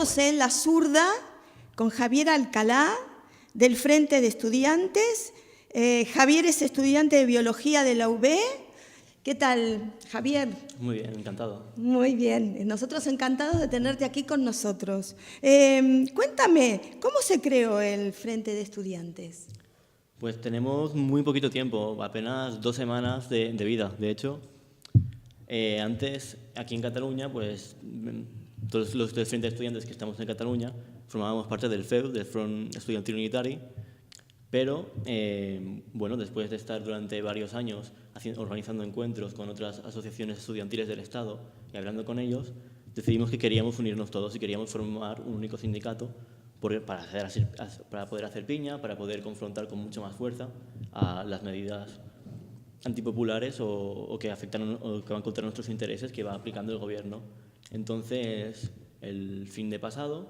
estamos en La Zurda con Javier Alcalá, del Frente de Estudiantes. Javier es estudiante de Biología de la UB. ¿Qué tal, Javier? Muy bien, encantado. Muy bien, nosotros encantados de tenerte aquí con nosotros. Cuéntame, ¿cómo se creó el Frente de Estudiantes? Pues tenemos muy poquito tiempo, apenas 2 semanas de vida. De hecho, antes, aquí en Cataluña, pues todos los del Frente de Estudiantes que estamos en Cataluña formábamos parte del FEU, del Front Estudiantil Unitari, pero bueno, después de estar durante varios años organizando encuentros con otras asociaciones estudiantiles del Estado y hablando con ellos, decidimos que queríamos unirnos todos y queríamos formar un único sindicato para poder hacer piña, para poder confrontar con mucha más fuerza a las medidas antipopulares o que afectan o que van contra nuestros intereses que va aplicando el gobierno. Entonces, el fin de pasado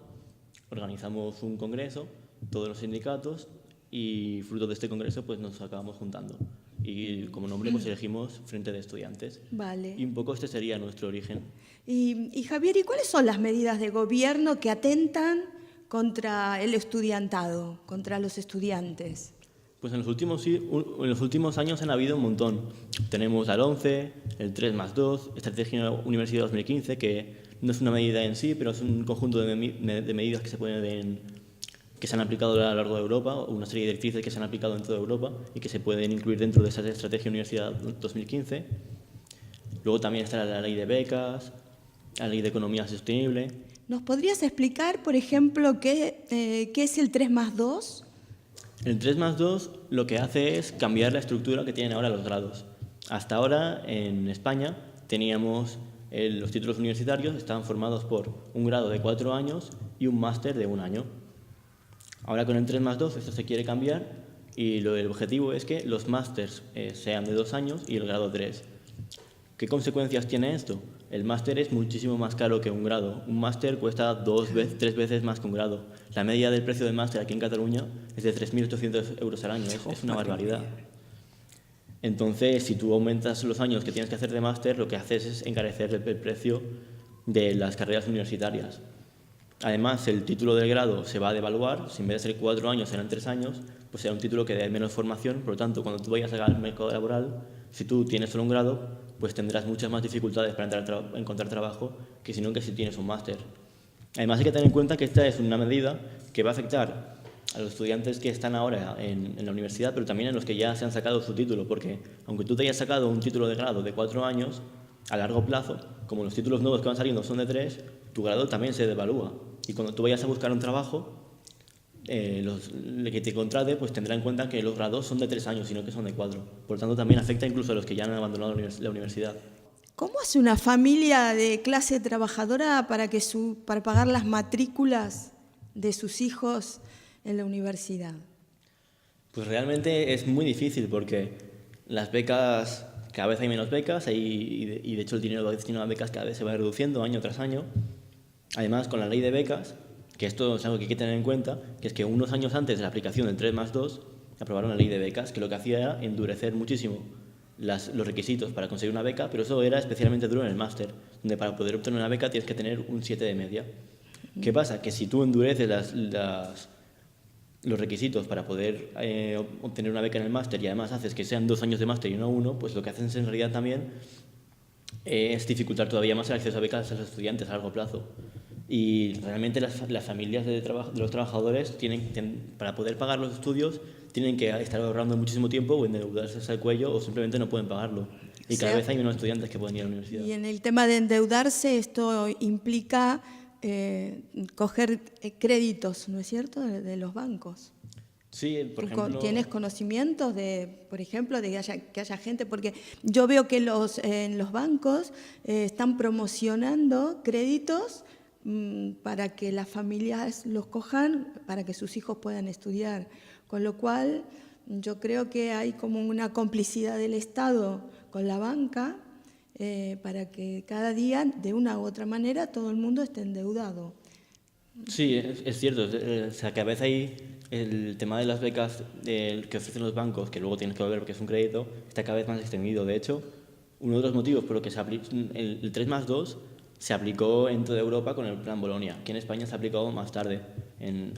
organizamos un congreso, todos los sindicatos, y fruto de este congreso pues nos acabamos juntando. Y como nombre pues elegimos Frente de Estudiantes. Vale. Y un poco este sería nuestro origen. Y Javier, ¿y cuáles son las medidas de gobierno que atentan contra el estudiantado, contra los estudiantes? Pues en los últimos años han habido un montón. Tenemos la 11, el 3+2, Estrategia Universidad 2015, que no es una medida en sí, pero es un conjunto de medidas que se han aplicado a lo largo de Europa, una serie de directrices que se han aplicado en toda Europa y que se pueden incluir dentro de esa Estrategia Universidad 2015. Luego también está la ley de becas, la ley de economía sostenible. ¿Nos podrías explicar, por ejemplo, qué es el 3+2? El 3+2 lo que hace es cambiar la estructura que tienen ahora los grados. Hasta ahora, en España, teníamos los títulos universitarios, estaban formados por un grado de 4 años y un máster de 1 año. Ahora con el 3+2 esto se quiere cambiar y el objetivo es que los másters sean de 2 años y el grado 3. ¿Qué consecuencias tiene esto? El máster es muchísimo más caro que un grado. Un máster cuesta 3 veces más que un grado. La media del precio del máster aquí en Cataluña es de 3.800 euros al año. Es una barbaridad. Entonces, si tú aumentas los años que tienes que hacer de máster, lo que haces es encarecer el precio de las carreras universitarias. Además, el título del grado se va a devaluar. Si en vez de ser 4 años serán 3 años, pues será un título que dé menos formación. Por lo tanto, cuando tú vayas al mercado laboral, si tú tienes solo un grado, pues tendrás muchas más dificultades para encontrar trabajo que si tienes un máster. Además, hay que tener en cuenta que esta es una medida que va a afectar a los estudiantes que están ahora en la universidad, pero también a los que ya se han sacado su título, porque aunque tú te hayas sacado un título de grado de 4 años, a largo plazo, como los títulos nuevos que van saliendo son de 3, tu grado también se devalúa. Y cuando tú vayas a buscar un trabajo, el que te contrate pues tendrá en cuenta que los grados son de 3 años, sino que son de 4. Por tanto, también afecta incluso a los que ya han abandonado la universidad. ¿Cómo hace una familia de clase trabajadora para pagar las matrículas de sus hijos en la universidad? Pues realmente es muy difícil porque las becas, cada vez hay menos becas y de hecho el dinero destinado a becas cada vez se va reduciendo año tras año. Además, con la ley de becas, que esto es algo que hay que tener en cuenta, que es que unos años antes de la aplicación del 3+2 aprobaron la ley de becas, que lo que hacía era endurecer muchísimo los requisitos para conseguir una beca, pero eso era especialmente duro en el máster, donde para poder obtener una beca tienes que tener un 7 de media. ¿Qué pasa? Que si tú endureces los requisitos para poder obtener una beca en el máster y además haces que sean 2 años de máster y no 1, pues lo que haces en realidad también es dificultar todavía más el acceso a becas a los estudiantes a largo plazo. Y realmente las familias de los trabajadores para poder pagar los estudios tienen que estar ahorrando muchísimo tiempo o endeudarse hasta el cuello o simplemente no pueden pagarlo. Y cada vez hay menos estudiantes que pueden ir a la universidad. Y en el tema de endeudarse, esto implica coger créditos, ¿no es cierto?, de los bancos. Sí, por ejemplo... ¿Tienes conocimientos por ejemplo, de que haya gente? Porque yo veo que en los bancos están promocionando créditos para que las familias los cojan, para que sus hijos puedan estudiar. Con lo cual, yo creo que hay como una complicidad del Estado con la banca para que cada día, de una u otra manera, todo el mundo esté endeudado. Sí, es cierto. O sea, que a veces hay el tema de las becas que ofrecen los bancos, que luego tienes que volver porque es un crédito, está cada vez más extendido. De hecho, uno de los motivos por los que el 3+2 se aplicó en toda Europa con el Plan Bolonia. Aquí en España se ha aplicado más tarde,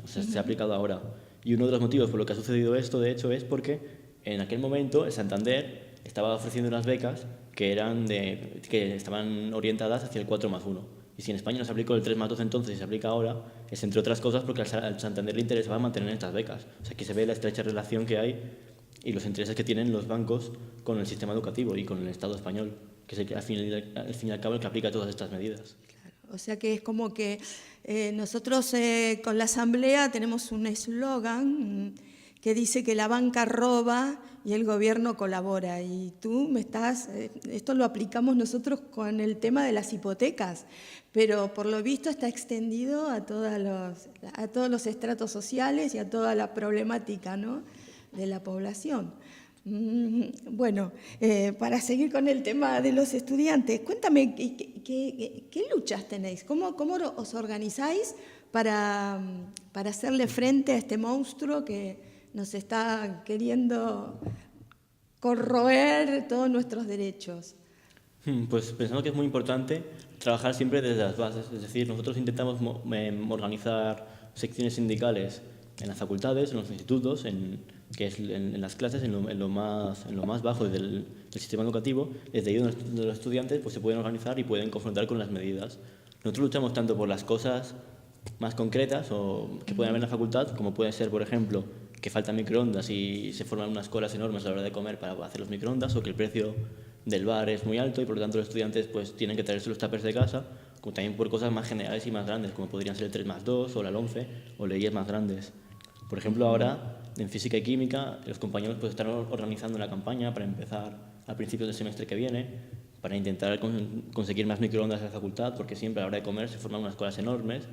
o sea, se ha aplicado ahora. Y uno de los motivos por los que ha sucedido esto, de hecho, es porque en aquel momento el Santander estaba ofreciendo unas becas que estaban orientadas hacia el 4+1. Y si en España no se aplicó el 3+2 entonces y se aplica ahora, es entre otras cosas porque al Santander le interesaba mantener estas becas. O sea, aquí se ve la estrecha relación que hay y los intereses que tienen los bancos con el sistema educativo y con el Estado español, que es al fin y al cabo el que aplica todas estas medidas. Claro. O sea que es como que nosotros con la Asamblea tenemos un eslogan que dice que la banca roba y el gobierno colabora. Y esto lo aplicamos nosotros con el tema de las hipotecas, pero por lo visto está extendido a todos los estratos sociales y a toda la problemática, ¿no?, de la población. Bueno, para seguir con el tema de los estudiantes, cuéntame, ¿qué luchas tenéis? ¿Cómo os organizáis para hacerle frente a este monstruo que nos está queriendo corroer todos nuestros derechos? Pues pensamos que es muy importante trabajar siempre desde las bases. Es decir, nosotros intentamos organizar secciones sindicales en las facultades, en los institutos, en las clases, en lo más bajo del sistema educativo. Desde ahí donde los estudiantes pues, se pueden organizar y pueden confrontar con las medidas. Nosotros luchamos tanto por las cosas más concretas o que pueden haber en la facultad, como puede ser, por ejemplo, que faltan microondas y se forman unas colas enormes a la hora de comer para hacer los microondas, o que el precio del bar es muy alto y por lo tanto los estudiantes pues, tienen que traerse los tuppers de casa, como también por cosas más generales y más grandes, como podrían ser el 3+2 o la LOMCE o leyes más grandes. Por ejemplo, ahora en física y química los compañeros pues, están organizando una campaña para empezar a principios del semestre que viene para intentar conseguir más microondas en la facultad, porque siempre a la hora de comer se forman unas colas enormes.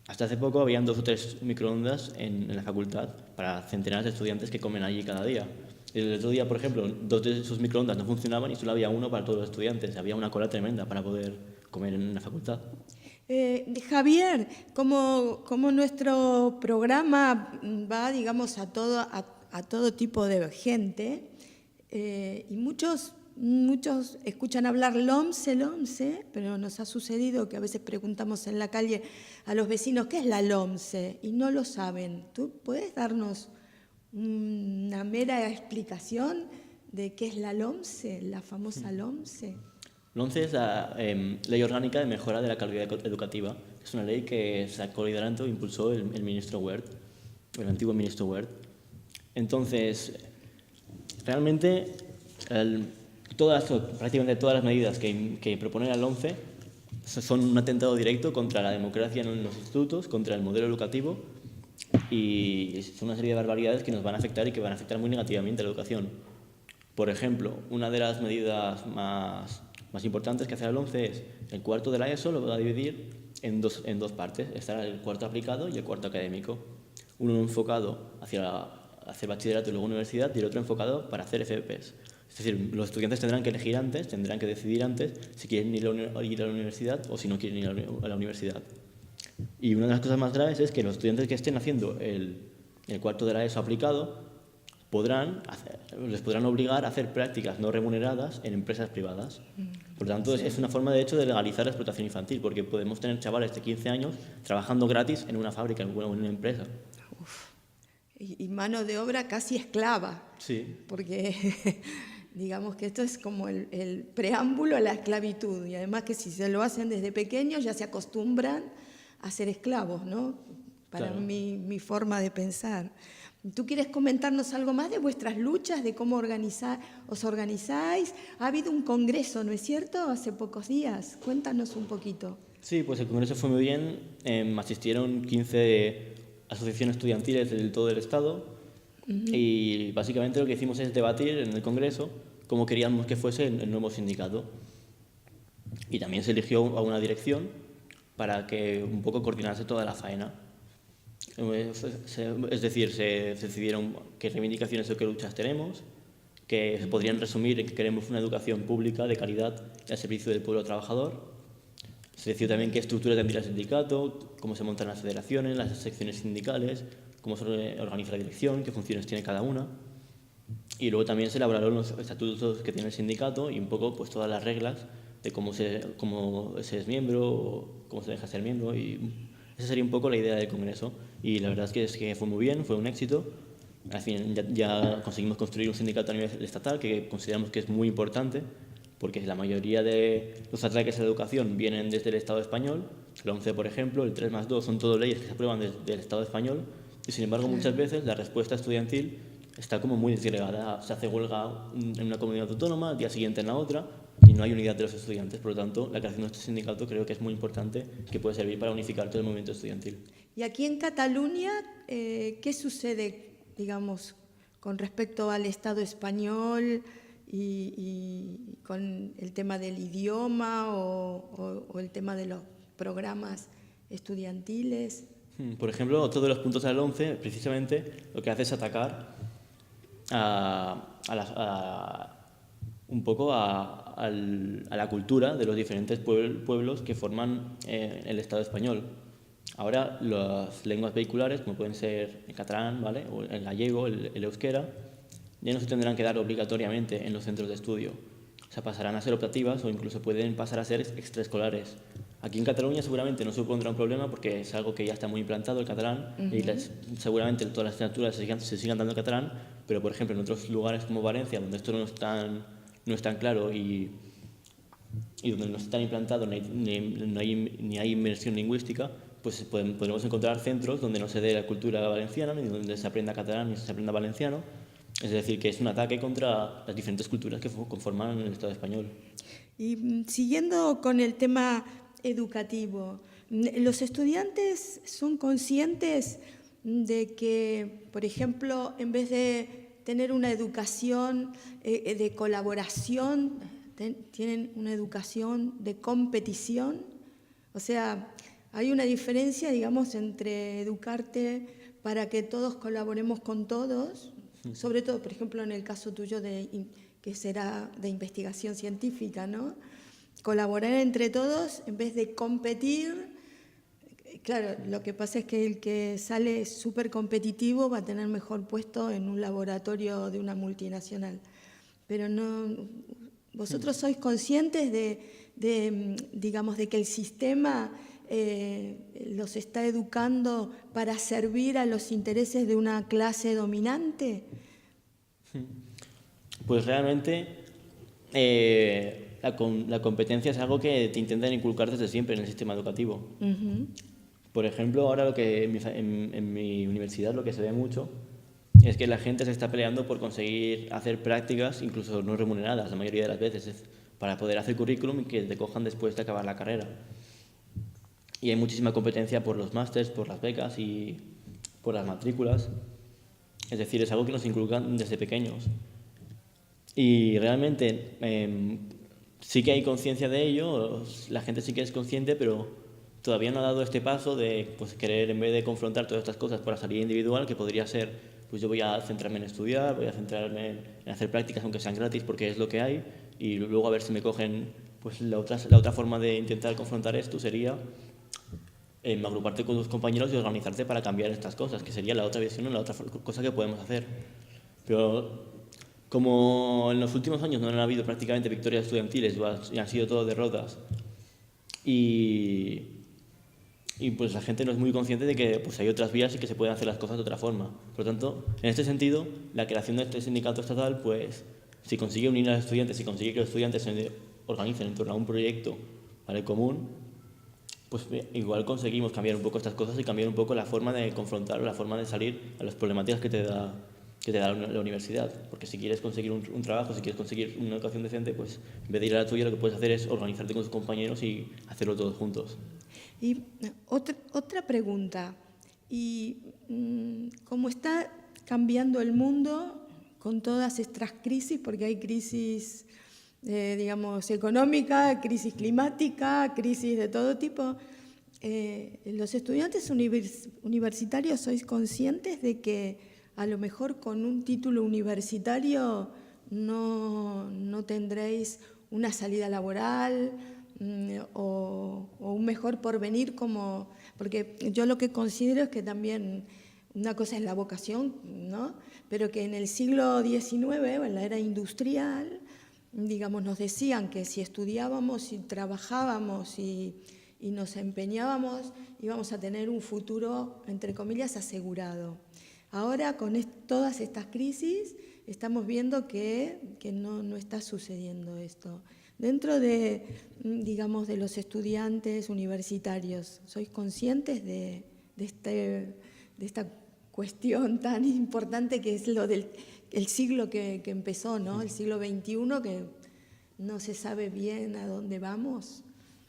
Hasta hace poco habían 2 o 3 microondas en la facultad para centenares de estudiantes que comen allí cada día. El otro día, por ejemplo, 2 de esos microondas no funcionaban y solo había uno para todos los estudiantes. Había una cola tremenda para poder comer en la facultad. Javier, como nuestro programa va, digamos, a todo tipo de gente, y muchos escuchan hablar LOMCE, pero nos ha sucedido que a veces preguntamos en la calle a los vecinos qué es la LOMCE y no lo saben. ¿Tú puedes darnos una mera explicación de qué es la LOMCE, la famosa LOMCE? La LOMCE es la Ley Orgánica de Mejora de la Calidad Educativa. Es una ley que sacó liderando e impulsó el ministro Wert, el antiguo ministro Wert. Entonces, realmente, prácticamente todas las medidas que propone la LOMCE son un atentado directo contra la democracia en los institutos, contra el modelo educativo, y son una serie de barbaridades que nos van a afectar y que van a afectar muy negativamente a la educación. Por ejemplo, una de las medidas más importantes que hace la LOMCE es el cuarto de la ESO lo va a dividir en dos partes. Estará el cuarto aplicado y el cuarto académico. Uno enfocado hacia hacer bachillerato y luego universidad y el otro enfocado para hacer FPs. Es decir, los estudiantes tendrán que elegir antes, tendrán que decidir antes si quieren ir a la universidad o si no quieren ir a la universidad. Y una de las cosas más graves es que los estudiantes que estén haciendo el cuarto de la ESO aplicado les podrán obligar a hacer prácticas no remuneradas en empresas privadas. Por lo tanto, es una forma de hecho de legalizar la explotación infantil, porque podemos tener chavales de 15 años trabajando gratis en una fábrica o en una empresa. Uf. Y mano de obra casi esclava. Sí. Porque digamos que esto es como el preámbulo a la esclavitud. Y además que si se lo hacen desde pequeños ya se acostumbran a ser esclavos, ¿no? Para claro. mi forma de pensar. ¿Tú quieres comentarnos algo más de vuestras luchas, de cómo os organizáis? Ha habido un congreso, ¿no es cierto?, hace pocos días. Cuéntanos un poquito. Sí, pues el congreso fue muy bien. Asistieron 15 asociaciones estudiantiles de todo el Estado. Y básicamente lo que hicimos es debatir en el congreso cómo queríamos que fuese el nuevo sindicato. Y también se eligió a una dirección para que un poco coordinase toda la faena. Es decir, se decidieron qué reivindicaciones o qué luchas tenemos, que se podrían resumir en que queremos una educación pública de calidad y al servicio del pueblo trabajador. Se decidió también qué estructura tendría el sindicato, cómo se montan las federaciones, las secciones sindicales, cómo se organiza la dirección, qué funciones tiene cada una. Y luego también se elaboraron los estatutos que tiene el sindicato y un poco pues, todas las reglas de cómo se es miembro o cómo se deja ser miembro. Y esa sería un poco la idea del Congreso. Y la verdad es que fue muy bien, fue un éxito. Al fin ya conseguimos construir un sindicato a nivel estatal que consideramos que es muy importante, porque la mayoría de los ataques a la educación vienen desde el Estado español. El 11, por ejemplo, el 3+2 son todo leyes que se aprueban desde el Estado español, y sin embargo muchas veces la respuesta estudiantil está como muy disgregada. Se hace huelga en una comunidad autónoma, al día siguiente en la otra, y no hay unidad de los estudiantes. Por lo tanto, la creación de este sindicato creo que es muy importante, que puede servir para unificar todo el movimiento estudiantil. Y aquí en Cataluña, ¿qué sucede, digamos, con respecto al Estado español y con el tema del idioma o el tema de los programas estudiantiles? Por ejemplo, otro de los puntos del 11, precisamente, lo que hace es atacar un poco a la cultura de los diferentes pueblos que forman el Estado español. Ahora, las lenguas vehiculares, como pueden ser el catalán, ¿vale?, o el gallego, el euskera, ya no se tendrán que dar obligatoriamente en los centros de estudio. O sea, pasarán a ser optativas o incluso pueden pasar a ser extraescolares. Aquí en Cataluña seguramente no supondrá un problema porque es algo que ya está muy implantado, el catalán, y seguramente todas las asignaturas se sigan dando catalán, pero por ejemplo en otros lugares como Valencia, donde esto no es tan claro y donde no está tan implantado, ni hay inmersión lingüística, pues podremos encontrar centros donde no se dé la cultura valenciana, ni donde se aprenda catalán ni se aprenda valenciano. Es decir, que es un ataque contra las diferentes culturas que conforman el Estado español. Y siguiendo con el tema educativo, ¿los estudiantes son conscientes de que, por ejemplo, en vez de tener una educación de colaboración, tienen una educación de competición? O sea, hay una diferencia, digamos, entre educarte para que todos colaboremos con todos, sobre todo, por ejemplo, en el caso tuyo que será de investigación científica, ¿no? Colaborar entre todos en vez de competir. Claro, lo que pasa es que el que sale súper competitivo va a tener mejor puesto en un laboratorio de una multinacional. Pero no, vosotros sois conscientes digamos, de que el sistema los está educando para servir a los intereses de una clase dominante. Pues realmente la competencia es algo que te intentan inculcar desde siempre en el sistema educativo. Por ejemplo, ahora en mi universidad lo que se ve mucho es que la gente se está peleando por conseguir hacer prácticas, incluso no remuneradas, la mayoría de las veces, para poder hacer currículum y que te cojan después de acabar la carrera. Y hay muchísima competencia por los másters, por las becas y por las matrículas. Es decir, es algo que nos inculcan desde pequeños. Y realmente sí que hay conciencia de ello, la gente sí que es consciente, pero todavía no ha dado este paso de querer, en vez de confrontar todas estas cosas por la salida individual, que podría ser, pues yo voy a centrarme en estudiar, voy a centrarme en hacer prácticas aunque sean gratis porque es lo que hay, y luego a ver si me cogen. Pues la otra forma de intentar confrontar esto sería agruparte con tus compañeros y organizarte para cambiar estas cosas, que sería la otra visión o la otra cosa que podemos hacer. Pero como en los últimos años no han habido prácticamente victorias estudiantiles, y han sido todo derrotas, y pues la gente no es muy consciente de que pues hay otras vías y que se pueden hacer las cosas de otra forma. Por lo tanto, en este sentido, la creación de este sindicato estatal, pues si consigue unir a los estudiantes, si consigue que los estudiantes se organicen en torno a un proyecto, ¿vale?, común, pues igual conseguimos cambiar un poco estas cosas y cambiar un poco la forma de confrontar o la forma de salir a las problemáticas que te da la universidad. Porque si quieres conseguir un trabajo, si quieres conseguir una educación decente, pues en vez de ir a la tuya, lo que puedes hacer es organizarte con tus compañeros y hacerlo todos juntos. Y otra pregunta, y cómo está cambiando el mundo con todas estas crisis, porque hay crisis, digamos, económica, crisis climática, crisis de todo tipo. ¿Los estudiantes universitarios sois conscientes de que a lo mejor con un título universitario no tendréis una salida laboral o un mejor porvenir? Porque yo lo que considero es que también una cosa es la vocación, ¿no?, pero que en el siglo XIX, en la era industrial, digamos, nos decían que si estudiábamos y trabajábamos y nos empeñábamos, íbamos a tener un futuro, entre comillas, asegurado. Ahora, con todas estas crisis, estamos viendo que no está sucediendo esto. Dentro de, digamos, de los estudiantes universitarios, ¿sois conscientes de esta cuestión tan importante que es lo del el siglo que empezó, ¿no? El siglo XXI, que no se sabe bien a dónde vamos?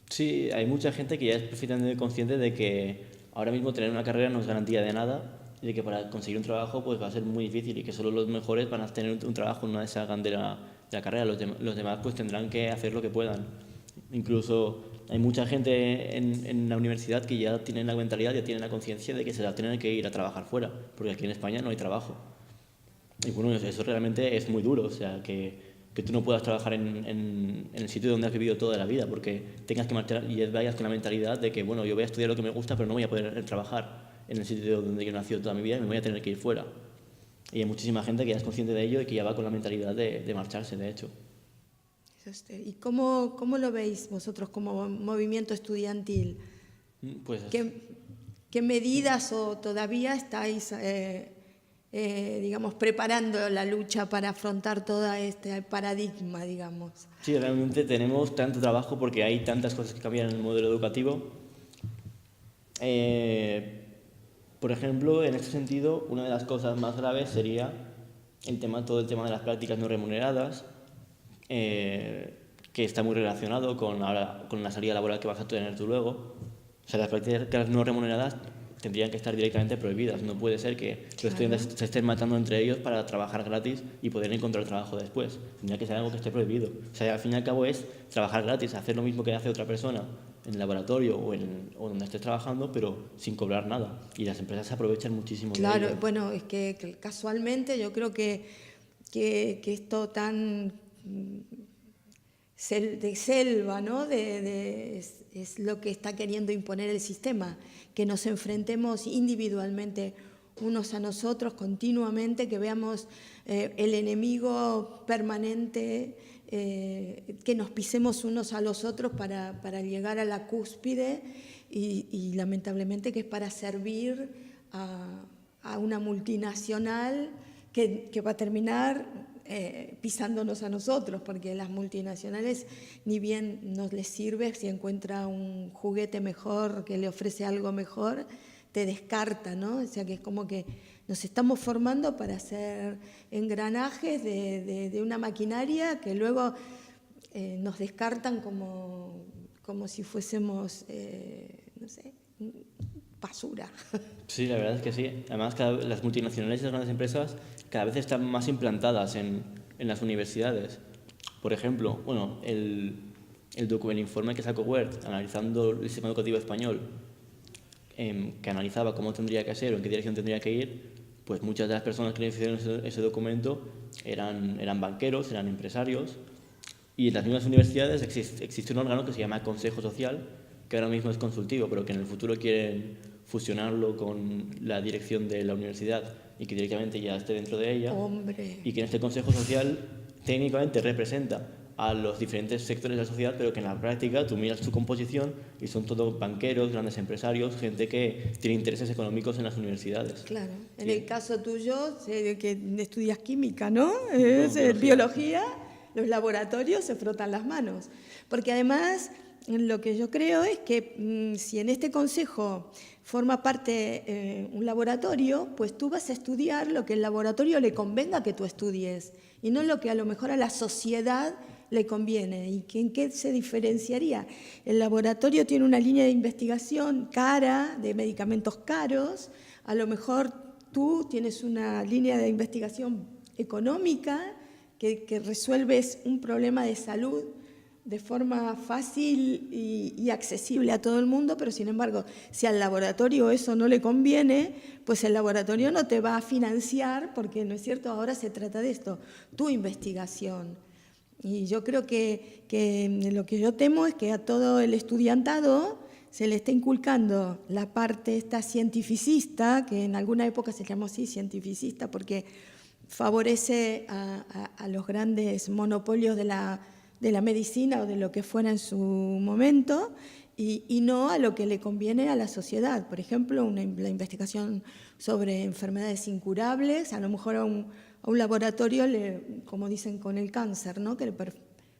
Sí, hay mucha gente que ya es perfectamente consciente de que ahora mismo tener una carrera no es garantía de nada y de que para conseguir un trabajo pues va a ser muy difícil y que solo los mejores van a tener un trabajo una vez salgan de la carrera. Los demás pues tendrán que hacer lo que puedan. Incluso hay mucha gente en la universidad que ya tienen la mentalidad, ya tienen la conciencia de que se la tienen que ir a trabajar fuera, porque aquí en España no hay trabajo. Y bueno, eso realmente es muy duro, o sea, que tú no puedas trabajar en el sitio donde has vivido toda la vida, porque tengas que marchar y vayas con la mentalidad de que, bueno, yo voy a estudiar lo que me gusta, pero no voy a poder trabajar en el sitio donde yo he nacido toda mi vida y me voy a tener que ir fuera. Y hay muchísima gente que ya es consciente de ello y que ya va con la mentalidad de marcharse, de hecho. ¿Y cómo lo veis vosotros como movimiento estudiantil? Pues, ¿Qué medidas o todavía estáis, digamos, preparando la lucha para afrontar todo este paradigma, digamos? sí, realmente tenemos tanto trabajo porque hay tantas cosas que cambian en el modelo educativo. Por ejemplo, en este sentido, una de las cosas más graves sería todo el tema de las prácticas no remuneradas, que está muy relacionado con la salida laboral que vas a tener tú luego. O sea, las prácticas no remuneradas tendrían que estar directamente prohibidas. No puede ser que los estudiantes se estén matando entre ellos para trabajar gratis y poder encontrar trabajo después. Tendría que ser algo que esté prohibido. O sea, al fin y al cabo es trabajar gratis, hacer lo mismo que hace otra persona en el laboratorio o donde estés trabajando, pero sin cobrar nada. Y las empresas se aprovechan muchísimo de ello. Claro, bueno, es que casualmente yo creo que esto tan de selva, ¿no? Es lo que está queriendo imponer el sistema, que nos enfrentemos individualmente unos a nosotros continuamente, que veamos el enemigo permanente, que nos pisemos unos a los otros para llegar a la cúspide y lamentablemente que es para servir a una multinacional que va a terminar pisándonos a nosotros, porque las multinacionales ni bien nos les sirve, si encuentra un juguete mejor que le ofrece algo mejor, te descarta, ¿no? O sea que es como que nos estamos formando para hacer engranajes de una maquinaria que luego nos descartan como si fuésemos, no sé, basura. Sí, la verdad es que sí. Además, las multinacionales y las grandes empresas cada vez están más implantadas en las universidades. Por ejemplo, bueno, el informe que sacó Wert analizando el sistema educativo español, que analizaba cómo tendría que ser o en qué dirección tendría que ir, pues muchas de las personas que le hicieron ese documento eran banqueros, eran empresarios, y en las mismas universidades existe un órgano que se llama Consejo Social, que ahora mismo es consultivo, pero que en el futuro quieren fusionarlo con la dirección de la universidad y que directamente ya esté dentro de ella. ¡Hombre! Y que en este Consejo Social técnicamente representa a los diferentes sectores de la sociedad, pero que en la práctica tú miras su composición y son todos banqueros, grandes empresarios, gente que tiene intereses económicos en las universidades. Claro. En el caso tuyo, que estudias química, ¿no? Biología, los laboratorios se frotan las manos. Porque además, lo que yo creo es que si en este consejo forma parte un laboratorio, pues tú vas a estudiar lo que el laboratorio le convenga que tú estudies y no lo que a lo mejor a la sociedad le conviene. ¿Y en qué se diferenciaría? El laboratorio tiene una línea de investigación cara, de medicamentos caros, a lo mejor tú tienes una línea de investigación económica que resuelves un problema de salud de forma fácil y accesible a todo el mundo, pero sin embargo, si al laboratorio eso no le conviene, pues el laboratorio no te va a financiar, porque no es cierto, ahora se trata de esto, tu investigación. Y yo creo que lo que yo temo es que a todo el estudiantado se le está inculcando la parte esta cientificista, que en alguna época se llamó así, cientificista, porque favorece a los grandes monopolios de la medicina o de lo que fuera en su momento y no a lo que le conviene a la sociedad. Por ejemplo, la investigación sobre enfermedades incurables, a lo mejor a un laboratorio, como dicen con el cáncer, ¿no? Que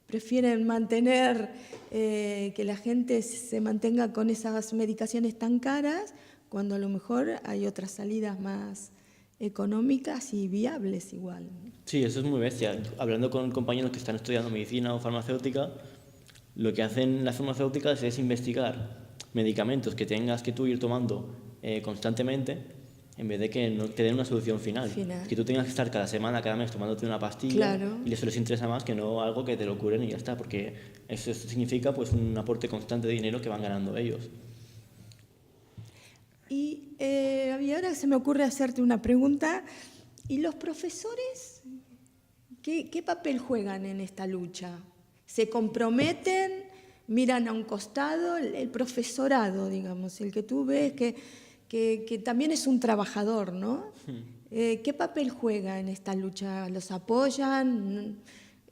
prefieren mantener, que la gente se mantenga con esas medicaciones tan caras, cuando a lo mejor hay otras salidas más económicas y viables igual. Sí, eso es muy bestia. Hablando con compañeros que están estudiando medicina o farmacéutica, lo que hacen las farmacéuticas es investigar medicamentos que tengas que tú ir tomando constantemente, en vez de que no te den una solución final. Que tú tengas que estar cada semana, cada mes tomándote una pastilla, claro. Y eso les interesa más que no algo que te lo curen y ya está, porque eso significa pues un aporte constante de dinero que van ganando ellos. Y ahora se me ocurre hacerte una pregunta. ¿Y los profesores qué papel juegan en esta lucha? ¿Se comprometen? ¿Miran a un costado? El profesorado, digamos, el que tú ves que también es un trabajador, ¿no? ¿Qué papel juega en esta lucha? ¿Los apoyan?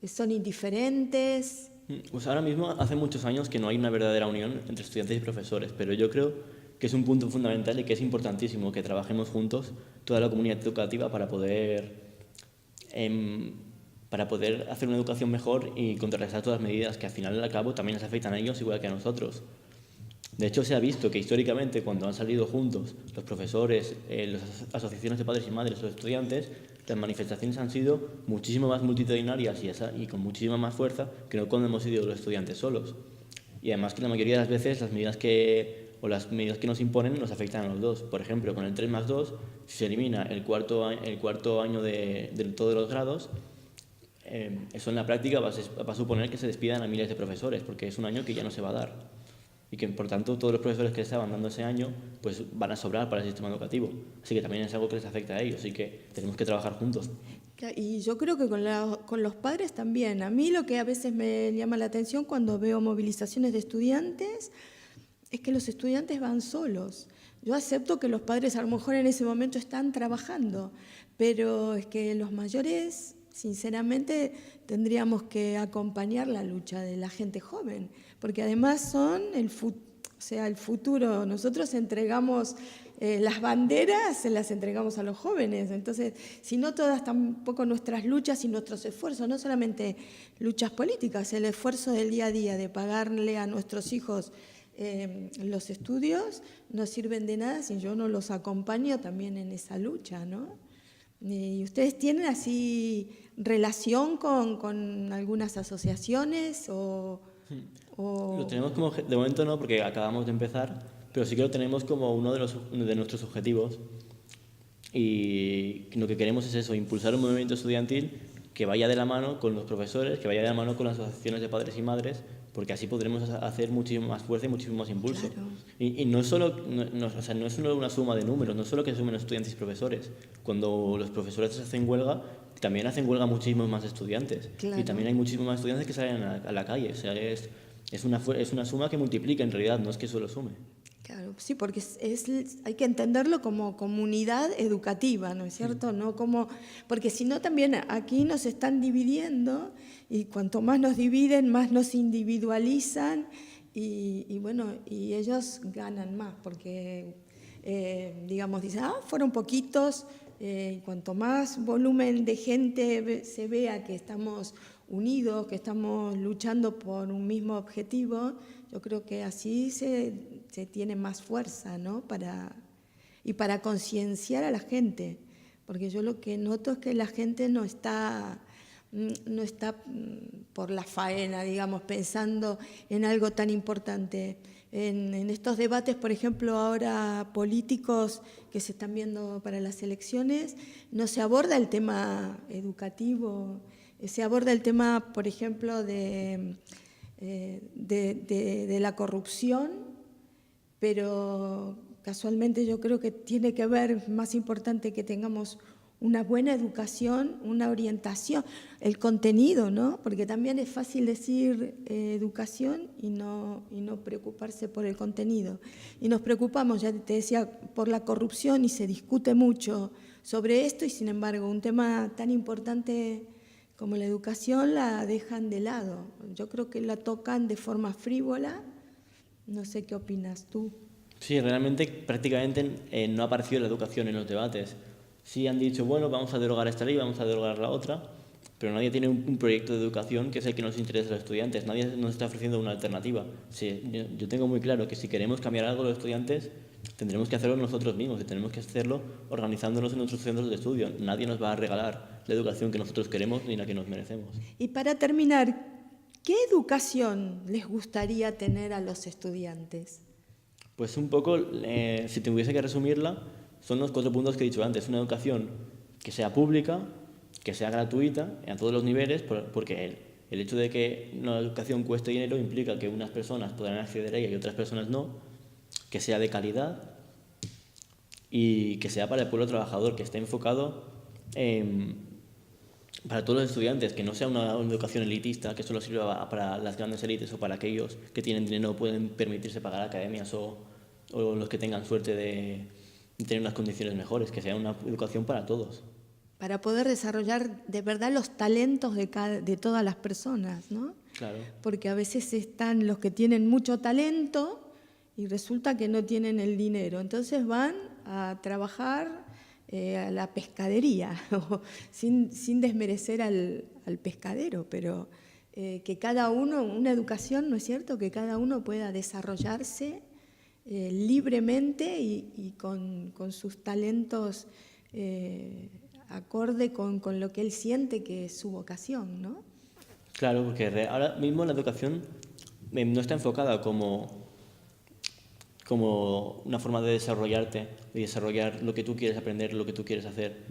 ¿Son indiferentes? Pues ahora mismo hace muchos años que no hay una verdadera unión entre estudiantes y profesores, pero yo creo que es un punto fundamental y que es importantísimo que trabajemos juntos toda la comunidad educativa para poder hacer una educación mejor y contrarrestar todas las medidas que al final y al cabo también les afectan a ellos igual que a nosotros. De hecho, se ha visto que históricamente cuando han salido juntos los profesores, las asociaciones de padres y madres, los estudiantes, las manifestaciones han sido muchísimo más multitudinarias y con muchísima más fuerza que no cuando hemos ido los estudiantes solos. Y además que la mayoría de las veces las medidas que nos imponen nos afectan a los dos. Por ejemplo, con el 3+2, si se elimina el cuarto año de todos los grados, eso en la práctica va a suponer que se despidan a miles de profesores, porque es un año que ya no se va a dar. Y que, por tanto, todos los profesores que estaban dando ese año pues van a sobrar para el sistema educativo. Así que también es algo que les afecta a ellos, así que tenemos que trabajar juntos. Y yo creo que con los padres también. A mí lo que a veces me llama la atención cuando veo movilizaciones de estudiantes es que los estudiantes van solos. Yo acepto que los padres a lo mejor en ese momento están trabajando, pero es que los mayores, sinceramente, tendríamos que acompañar la lucha de la gente joven, porque además son el futuro. Nosotros entregamos las banderas, se las entregamos a los jóvenes. Entonces, si no todas tampoco nuestras luchas y nuestros esfuerzos, no solamente luchas políticas, el esfuerzo del día a día de pagarle a nuestros hijos los estudios, no sirven de nada si yo no los acompaño también en esa lucha, ¿no? ¿Y ustedes tienen así relación con algunas asociaciones o...? Lo tenemos como, de momento no, porque acabamos de empezar, pero sí que lo tenemos como uno de nuestros objetivos. Y lo que queremos es eso, impulsar un movimiento estudiantil que vaya de la mano con los profesores, que vaya de la mano con las asociaciones de padres y madres, porque así podremos hacer muchísimo más fuerza y muchísimo más impulso. Claro. Y no es solo una suma de números, no es solo que sumen estudiantes y profesores. Cuando los profesores hacen huelga, también hacen huelga muchísimos más estudiantes. Claro. Y también hay muchísimos más estudiantes que salen a la calle. O sea, es una suma que multiplica en realidad, no es que solo sume. Claro, sí, porque hay que entenderlo como comunidad educativa, ¿no es cierto? Sí. No porque si no también aquí nos están dividiendo y cuanto más nos dividen, más nos individualizan y bueno, y ellos ganan más porque, digamos, dicen, fueron poquitos, cuanto más volumen de gente se vea que estamos unidos, que estamos luchando por un mismo objetivo, yo creo que así se tiene más fuerza, ¿no? Para concienciar a la gente, porque yo lo que noto es que la gente no está por la faena, digamos, pensando en algo tan importante. En estos debates, por ejemplo, ahora políticos que se están viendo para las elecciones, no se aborda el tema educativo, se aborda el tema, por ejemplo, de la corrupción, pero casualmente yo creo que tiene que ver, más importante que tengamos una buena educación, una orientación, el contenido, ¿no? Porque también es fácil decir educación y no preocuparse por el contenido. Y nos preocupamos, ya te decía, por la corrupción y se discute mucho sobre esto y sin embargo un tema tan importante como la educación la dejan de lado. Yo creo que la tocan de forma frívola. No sé qué opinas tú. Sí, realmente prácticamente no ha aparecido la educación en los debates. Sí han dicho, bueno, vamos a derogar esta ley, vamos a derogar la otra, pero nadie tiene un proyecto de educación que es el que nos interesa a los estudiantes. Nadie nos está ofreciendo una alternativa. Sí, yo tengo muy claro que si queremos cambiar algo los estudiantes, tendremos que hacerlo nosotros mismos y tenemos que hacerlo organizándonos en nuestros centros de estudio. Nadie nos va a regalar la educación que nosotros queremos ni la que nos merecemos. Y para terminar, ¿qué educación les gustaría tener a los estudiantes? Pues un poco, si tuviese que resumirla, son los 4 puntos que he dicho antes. Una educación que sea pública, que sea gratuita a todos los niveles, porque el hecho de que una educación cueste dinero implica que unas personas podrán acceder a ella y otras personas no, que sea de calidad y que sea para el pueblo trabajador, que esté enfocado para todos los estudiantes, que no sea una educación elitista que solo sirva para las grandes élites o para aquellos que tienen dinero o pueden permitirse pagar academias o los que tengan suerte de tener unas condiciones mejores, que sea una educación para todos. Para poder desarrollar de verdad los talentos de todas las personas, ¿no? Claro. Porque a veces están los que tienen mucho talento y resulta que no tienen el dinero. Entonces van a trabajar a la pescadería, sin desmerecer al pescadero, pero que cada uno, una educación, ¿no es cierto?, que cada uno pueda desarrollarse libremente y con sus talentos acorde con lo que él siente que es su vocación, ¿no? Claro, porque ahora mismo la educación no está enfocada como una forma de desarrollarte y desarrollar lo que tú quieres aprender, lo que tú quieres hacer.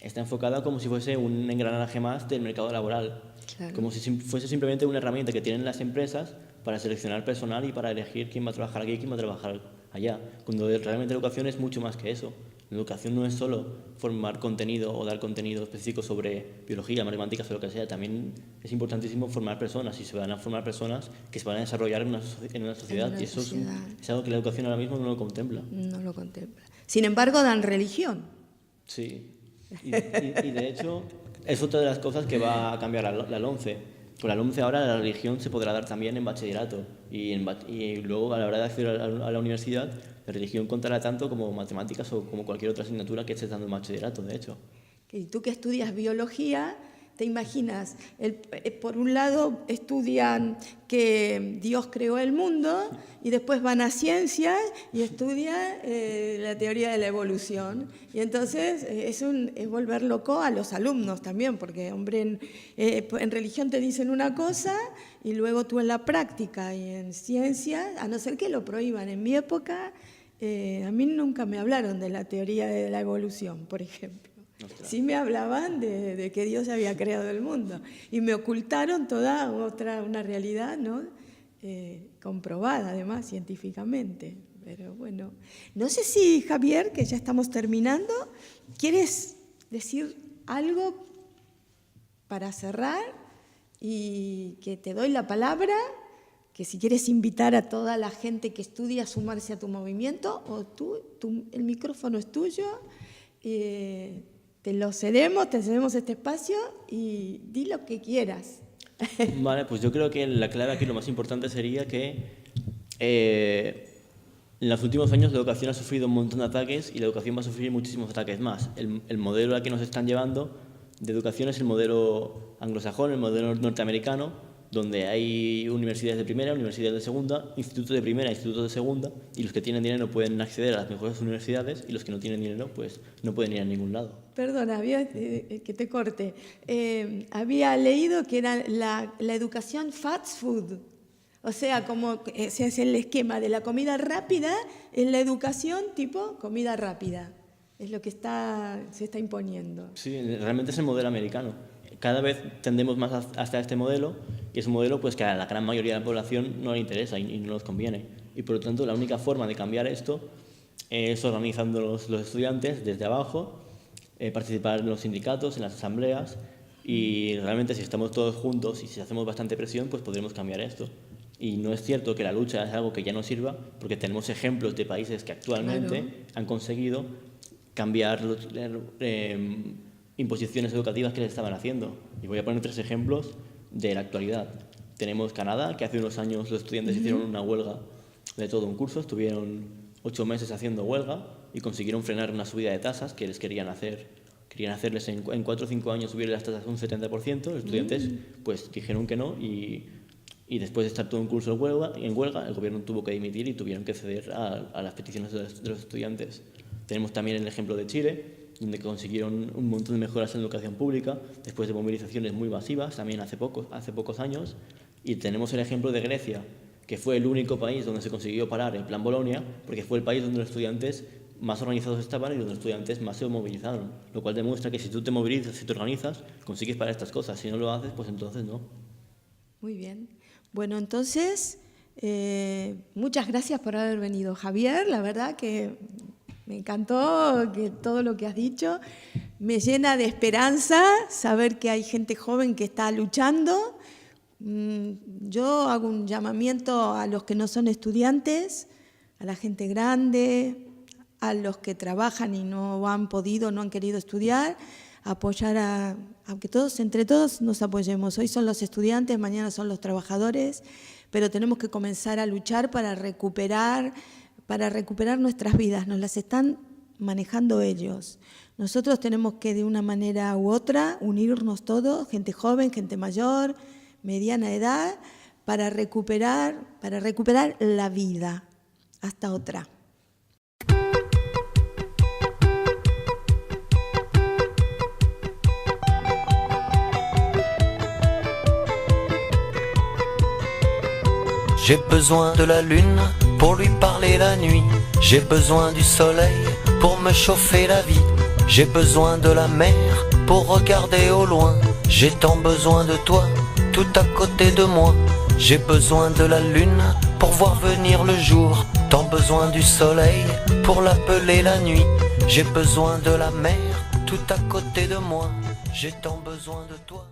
Está enfocada como si fuese un engranaje más del mercado laboral, Claro. como si fuese simplemente una herramienta que tienen las empresas para seleccionar personal y para elegir quién va a trabajar aquí y quién va a trabajar allá, cuando realmente la educación es mucho más que eso. La educación no es solo formar contenido o dar contenido específico sobre biología, matemáticas o lo que sea, también es importantísimo formar personas y se van a formar personas que se van a desarrollar en una sociedad y eso es algo que la educación ahora mismo no lo contempla. No lo contempla. Sin embargo, dan religión. Sí, y de hecho es otra de las cosas que va a cambiar la LOMCE. Con la LOMCE ahora la religión se podrá dar también en bachillerato y luego a la hora de acceder a la universidad la religión contará tanto como matemáticas o como cualquier otra asignatura que estés dando en bachillerato, de hecho. Y tú que estudias biología, te imaginas, por un lado estudian que Dios creó el mundo y después van a ciencias y estudian la teoría de la evolución. Y entonces es volver loco a los alumnos también, porque hombre, en religión te dicen una cosa y luego tú en la práctica y en ciencias, a no ser que lo prohíban. En mi época, a mí nunca me hablaron de la teoría de la evolución, por ejemplo. Sí me hablaban de que Dios había creado el mundo y me ocultaron toda una realidad, ¿no? Comprobada además científicamente. Pero bueno, no sé si Javier, que ya estamos terminando, ¿quieres decir algo para cerrar? Y que te doy la palabra, que si quieres invitar a toda la gente que estudia a sumarse a tu movimiento, o el micrófono es tuyo. Te cedemos este espacio y di lo que quieras. Vale, pues yo creo que la clave aquí lo más importante sería que en los últimos años la educación ha sufrido un montón de ataques y la educación va a sufrir muchísimos ataques más. El modelo al que nos están llevando de educación es el modelo anglosajón, el modelo norteamericano, donde hay universidades de primera, universidades de segunda, institutos de primera, institutos de segunda, y los que tienen dinero pueden acceder a las mejores universidades y los que no tienen dinero pues no pueden ir a ningún lado. Perdona, que te corte. Había leído que era la educación fast food, o sea, como se hace el esquema de la comida rápida, en la educación tipo comida rápida. Es lo que se está imponiendo. Sí, realmente es el modelo americano. Cada vez tendemos más hasta este modelo y es un modelo pues, que a la gran mayoría de la población no le interesa y no nos conviene. Y por lo tanto la única forma de cambiar esto es organizando los estudiantes desde abajo, participar en los sindicatos, en las asambleas y realmente si estamos todos juntos y si hacemos bastante presión pues podremos cambiar esto. Y no es cierto que la lucha es algo que ya no sirva porque tenemos ejemplos de países que actualmente han conseguido cambiar imposiciones educativas que les estaban haciendo. Y voy a poner 3 ejemplos de la actualidad. Tenemos Canadá, que hace unos años los estudiantes hicieron una huelga de todo un curso, estuvieron 8 meses haciendo huelga y consiguieron frenar una subida de tasas que les querían hacerles en 4 o 5 años subir las tasas un 70%. Los estudiantes pues dijeron que no y después de estar todo un curso en huelga, el gobierno tuvo que dimitir y tuvieron que ceder a las peticiones de los estudiantes. Tenemos también el ejemplo de Chile, donde consiguieron un montón de mejoras en la educación pública después de movilizaciones muy masivas, también hace pocos años. Y tenemos el ejemplo de Grecia, que fue el único país donde se consiguió parar el Plan Bolonia, porque fue el país donde los estudiantes más organizados estaban y donde los estudiantes más se movilizaron, lo cual demuestra que si tú te movilizas, si te organizas, consigues parar estas cosas. Si no lo haces, pues entonces no. Muy bien. Bueno, entonces, muchas gracias por haber venido, Javier. La verdad que me encantó todo lo que has dicho. Me llena de esperanza saber que hay gente joven que está luchando. Yo hago un llamamiento a los que no son estudiantes, a la gente grande, a los que trabajan y no han podido, no han querido estudiar, apoyar a que entre todos nos apoyemos. Hoy son los estudiantes, mañana son los trabajadores, pero tenemos que comenzar a luchar para recuperar nuestras vidas. Nos las están manejando ellos. Nosotros tenemos que, de una manera u otra, unirnos todos, gente joven, gente mayor, mediana edad, para recuperar la vida. Hasta otra. J'ai besoin de la lune pour lui parler la nuit. J'ai besoin du soleil pour me chauffer la vie. J'ai besoin de la mer pour regarder au loin. J'ai tant besoin de toi, tout à côté de moi. J'ai besoin de la lune pour voir venir le jour. Tant besoin du soleil pour l'appeler la nuit. J'ai besoin de la mer tout à côté de moi. J'ai tant besoin de toi.